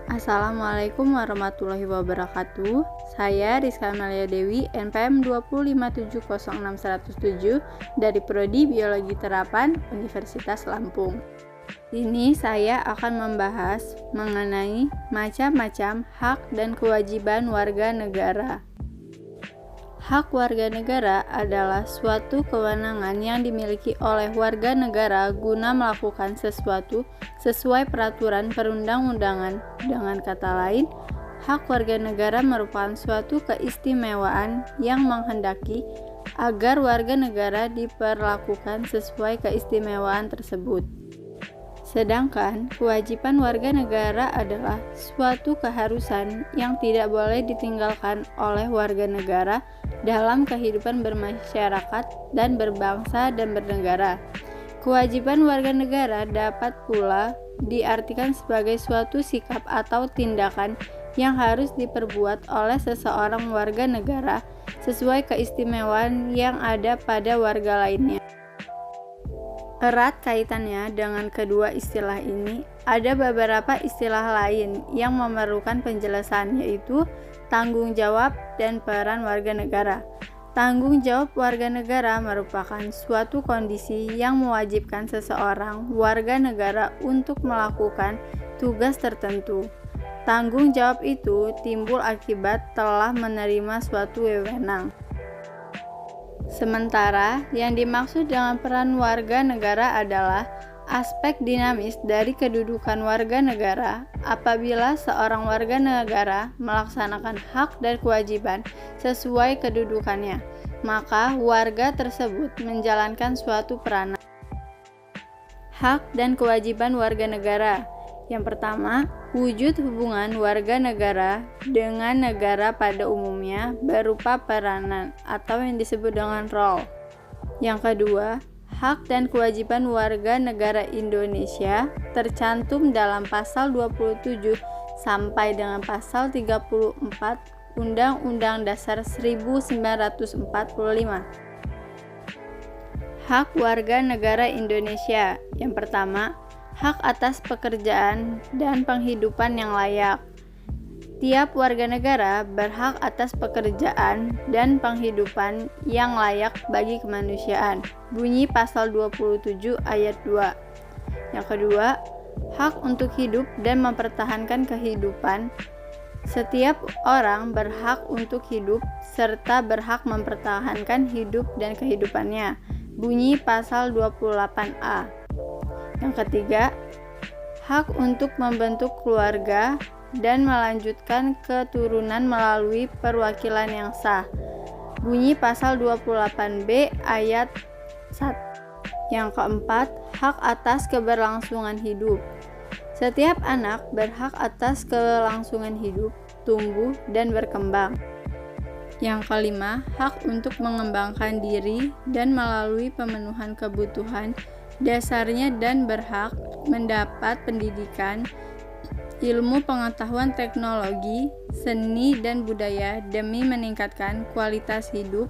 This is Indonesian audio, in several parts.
Assalamualaikum warahmatullahi wabarakatuh. Saya Rizka Amalia Dewi, NPM 255706107 dari Prodi Biologi Terapan Universitas Lampung. Ini saya akan membahas mengenai macam-macam hak dan kewajiban warga negara. Hak warga negara adalah suatu kewenangan yang dimiliki oleh warga negara guna melakukan sesuatu sesuai peraturan perundang-undangan. Dengan kata lain, hak warga negara merupakan suatu keistimewaan yang menghendaki agar warga negara diperlakukan sesuai keistimewaan tersebut. Sedangkan kewajiban warga negara adalah suatu keharusan yang tidak boleh ditinggalkan oleh warga negara dalam kehidupan bermasyarakat dan berbangsa dan bernegara. Kewajiban warga negara dapat pula diartikan sebagai suatu sikap atau tindakan yang harus diperbuat oleh seseorang warga negara sesuai keistimewaan yang ada pada warga lainnya. Erat kaitannya dengan kedua istilah ini, ada beberapa istilah lain yang memerlukan penjelasan, yaitu tanggung jawab dan peran warga negara. Tanggung jawab warga negara merupakan suatu kondisi yang mewajibkan seseorang warga negara untuk melakukan tugas tertentu. Tanggung jawab itu timbul akibat telah menerima suatu wewenang. Sementara yang dimaksud dengan peran warga negara adalah aspek dinamis dari kedudukan warga negara. Apabila seorang warga negara melaksanakan hak dan kewajiban sesuai kedudukannya, maka warga tersebut menjalankan suatu peranan. Hak dan kewajiban warga negara. Yang pertama, wujud hubungan warga negara dengan negara pada umumnya berupa peranan atau yang disebut dengan role. Yang kedua, hak dan kewajiban warga negara Indonesia tercantum dalam pasal 27 sampai dengan pasal 34 Undang-Undang Dasar 1945. Hak warga negara Indonesia. Yang pertama, hak atas pekerjaan dan penghidupan yang layak. Tiap warga negara berhak atas pekerjaan dan penghidupan yang layak bagi kemanusiaan. Bunyi pasal 27 ayat 2. Yang kedua, hak untuk hidup dan mempertahankan kehidupan. Setiap orang berhak untuk hidup serta berhak mempertahankan hidup dan kehidupannya. Bunyi pasal 28A. Yang ketiga, hak untuk membentuk keluarga dan melanjutkan keturunan melalui perwakilan yang sah. Bunyi pasal 28B ayat 1. Yang keempat, hak atas keberlangsungan hidup. Setiap anak berhak atas kelangsungan hidup, tumbuh, dan berkembang. Yang kelima, hak untuk mengembangkan diri dan melalui pemenuhan kebutuhan dasarnya dan berhak mendapat pendidikan, ilmu pengetahuan teknologi, seni dan budaya demi meningkatkan kualitas hidup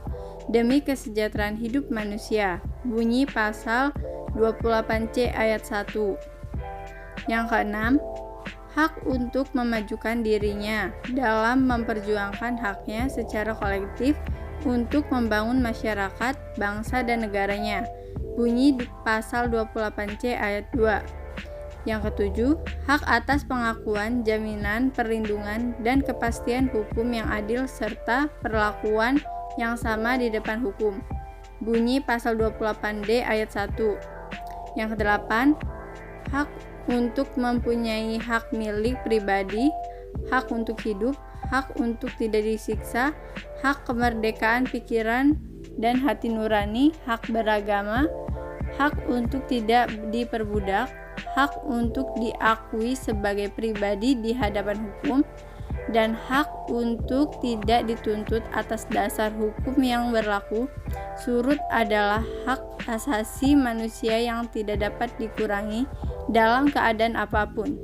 demi kesejahteraan hidup manusia. Bunyi pasal 28C ayat 1. Yang keenam, hak untuk memajukan dirinya dalam memperjuangkan haknya secara kolektif untuk membangun masyarakat, bangsa dan negaranya. Bunyi di pasal 28C ayat 2. Yang ketujuh, hak atas pengakuan, jaminan, perlindungan, dan kepastian hukum yang adil serta perlakuan yang sama di depan hukum. Bunyi pasal 28D ayat 1. Yang kedelapan, hak untuk mempunyai hak milik pribadi, hak untuk hidup, hak untuk tidak disiksa, hak kemerdekaan pikiran dan hati nurani, hak beragama, hak untuk tidak diperbudak, hak untuk diakui sebagai pribadi di hadapan hukum, dan hak untuk tidak dituntut atas dasar hukum yang berlaku surut adalah hak asasi manusia yang tidak dapat dikurangi dalam keadaan apapun.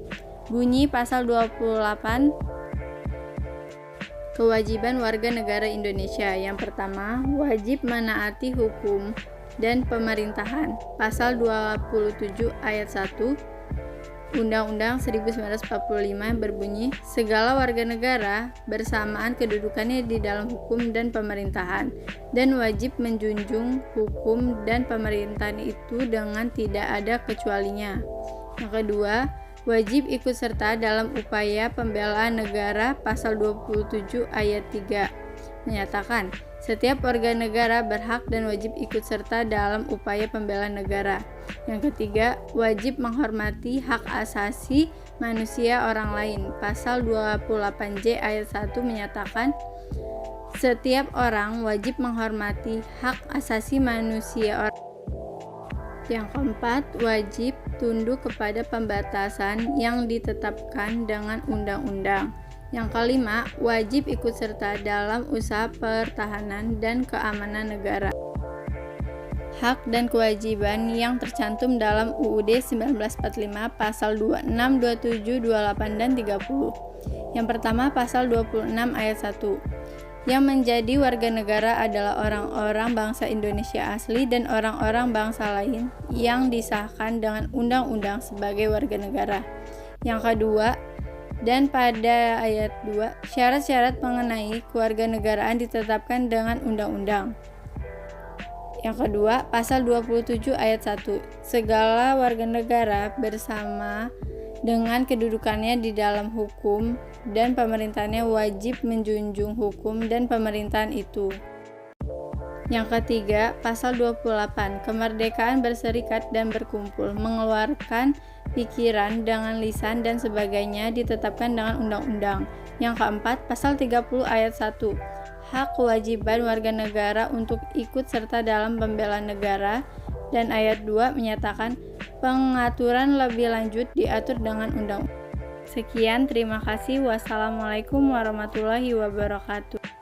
Bunyi pasal 28. Kewajiban warga negara Indonesia. Yang pertama, wajib menaati hukum dan pemerintahan. Pasal 27 ayat 1. Undang-Undang 1945 berbunyi, segala warga negara bersamaan kedudukannya di dalam hukum dan pemerintahan, dan wajib menjunjung hukum dan pemerintahan itu dengan tidak ada kecualinya. Yang kedua, wajib ikut serta dalam upaya pembelaan negara. Pasal 27 ayat 3 menyatakan, setiap warga negara berhak dan wajib ikut serta dalam upaya pembelaan negara. Yang ketiga, wajib menghormati hak asasi manusia orang lain. Pasal 28J ayat 1 menyatakan, setiap orang wajib menghormati hak asasi manusia orang. Yang keempat, wajib tunduk kepada pembatasan yang ditetapkan dengan undang-undang. Yang kelima, wajib ikut serta dalam usaha pertahanan dan keamanan negara. Hak dan kewajiban yang tercantum dalam UUD 1945 pasal 26, 27, 28, dan 30. Yang pertama, pasal 26 ayat 1. Yang menjadi warga negara adalah orang-orang bangsa Indonesia asli dan orang-orang bangsa lain yang disahkan dengan undang-undang sebagai warga negara. Yang kedua, dan pada ayat 2, syarat-syarat mengenai kewarganegaraan ditetapkan dengan undang-undang. Yang kedua, pasal 27 ayat 1, segala warga negara bersama dengan kedudukannya di dalam hukum dan pemerintahannya wajib menjunjung hukum dan pemerintahan itu. Yang ketiga, pasal 28, kemerdekaan berserikat dan berkumpul, mengeluarkan pikiran dengan lisan dan sebagainya ditetapkan dengan undang-undang. Yang keempat, pasal 30 ayat 1, hak kewajiban warga negara untuk ikut serta dalam pembelaan negara, dan ayat 2 menyatakan pengaturan lebih lanjut diatur dengan undang-undang. Sekian, terima kasih. Wassalamualaikum warahmatullahi wabarakatuh.